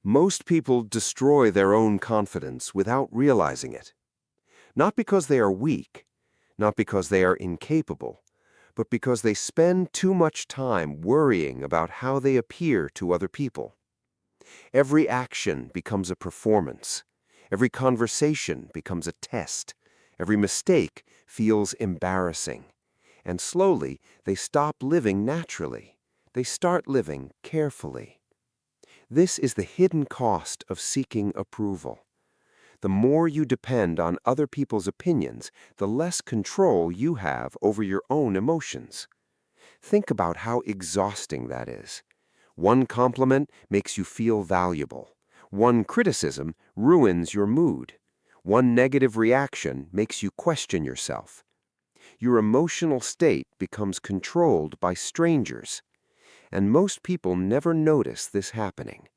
Most people destroy their own confidence without realizing it. Not because they are weak, not because they are incapable, but because they spend too much time worrying about how they appear to other people. Every action becomes a performance. Every conversation becomes a test. Every mistake feels embarrassing. And slowly, they stop living naturally. They start living carefully. This is the hidden cost of seeking approval. The more you depend on other people's opinions, the less control you have over your own emotions. Think about how exhausting that is. One compliment makes you feel valuable. One criticism ruins your mood. One negative reaction makes you question yourself. Your emotional state becomes controlled by strangers. And most people never notice this happening.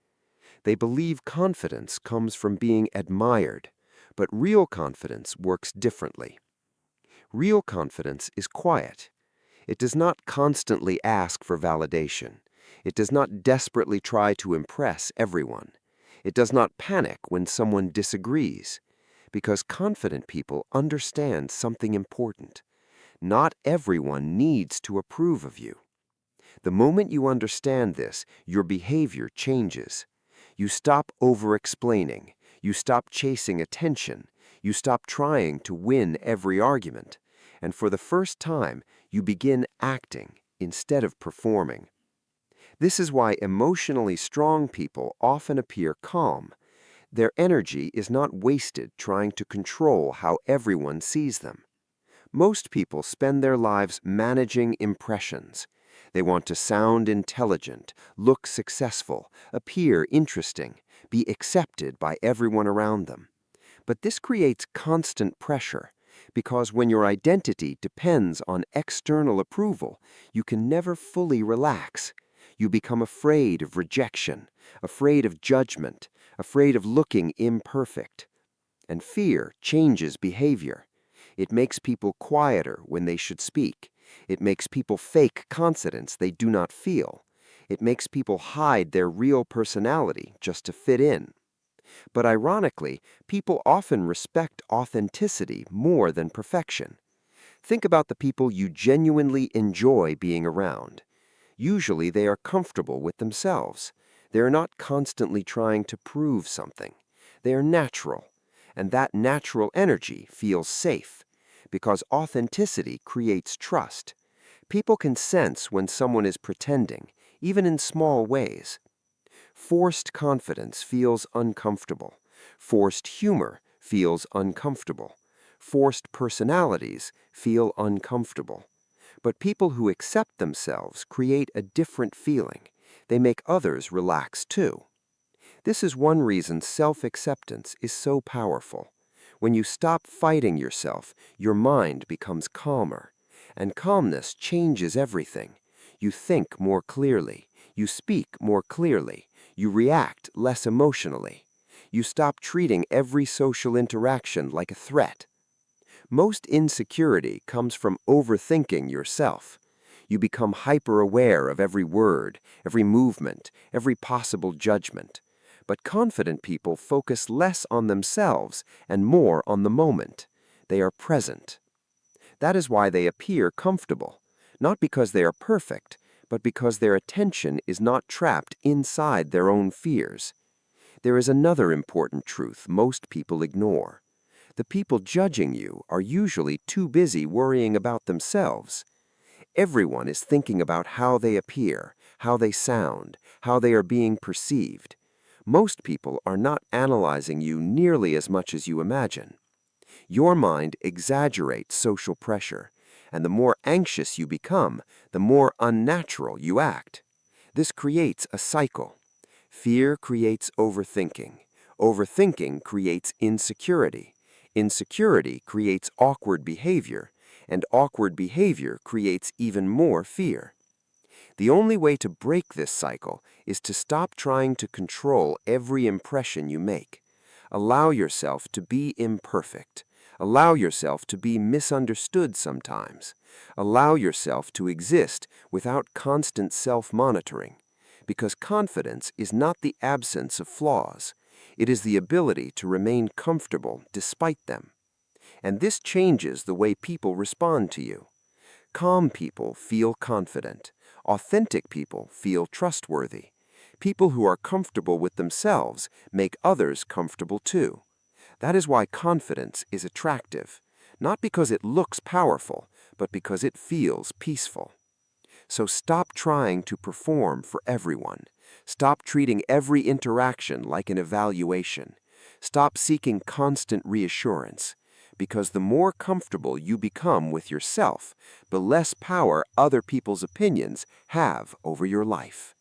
They believe confidence comes from being admired, but real confidence works differently. Real confidence is quiet. It does not constantly ask for validation. It does not desperately try to impress everyone. It does not panic when someone disagrees, because confident people understand something important. Not everyone needs to approve of you. The moment you understand this, your behavior changes. You stop over-explaining. You stop chasing attention. You stop trying to win every argument. And for the first time, you begin acting instead of performing. This is why emotionally strong people often appear calm. Their energy is not wasted trying to control how everyone sees them. Most people spend their lives managing impressions. They want to sound intelligent, look successful, appear interesting, be accepted by everyone around them. But this creates constant pressure, because when your identity depends on external approval, you can never fully relax. You become afraid of rejection, afraid of judgment, afraid of looking imperfect. And fear changes behavior. It makes people quieter when they should speak. It makes people fake confidence they do not feel. It makes people hide their real personality just to fit in. But ironically, people often respect authenticity more than perfection. Think about the people you genuinely enjoy being around. Usually they are comfortable with themselves. They are not constantly trying to prove something. They are natural, and that natural energy feels safe, because authenticity creates trust. People can sense when someone is pretending, even in small ways. Forced confidence feels uncomfortable. Forced humor feels uncomfortable. Forced personalities feel uncomfortable. But people who accept themselves create a different feeling. They make others relax too. This is one reason self-acceptance is so powerful. When you stop fighting yourself, your mind becomes calmer. And calmness changes everything. You think more clearly. You speak more clearly. You react less emotionally. You stop treating every social interaction like a threat. Most insecurity comes from overthinking yourself. You become hyper-aware of every word, every movement, every possible judgment. But confident people focus less on themselves and more on the moment. They are present. That is why they appear comfortable, not because they are perfect, but because their attention is not trapped inside their own fears. There is another important truth most people ignore. The people judging you are usually too busy worrying about themselves. Everyone is thinking about how they appear, how they sound, how they are being perceived. Most people are not analyzing you nearly as much as you imagine. Your mind exaggerates social pressure, and the more anxious you become, the more unnatural you act. This creates a cycle. Fear creates overthinking. Overthinking creates insecurity. Insecurity creates awkward behavior, and awkward behavior creates even more fear. The only way to break this cycle is to stop trying to control every impression you make. Allow yourself to be imperfect. Allow yourself to be misunderstood sometimes. Allow yourself to exist without constant self-monitoring. because confidence is not the absence of flaws. It is the ability to remain comfortable despite them. And this changes the way people respond to you. Calm people feel confident. Authentic people feel trustworthy. People who are comfortable with themselves make others comfortable too. That is why confidence is attractive, not because it looks powerful, but because it feels peaceful. So stop trying to perform for everyone. Stop treating every interaction like an evaluation. Stop seeking constant reassurance. Because the more comfortable you become with yourself, the less power other people's opinions have over your life.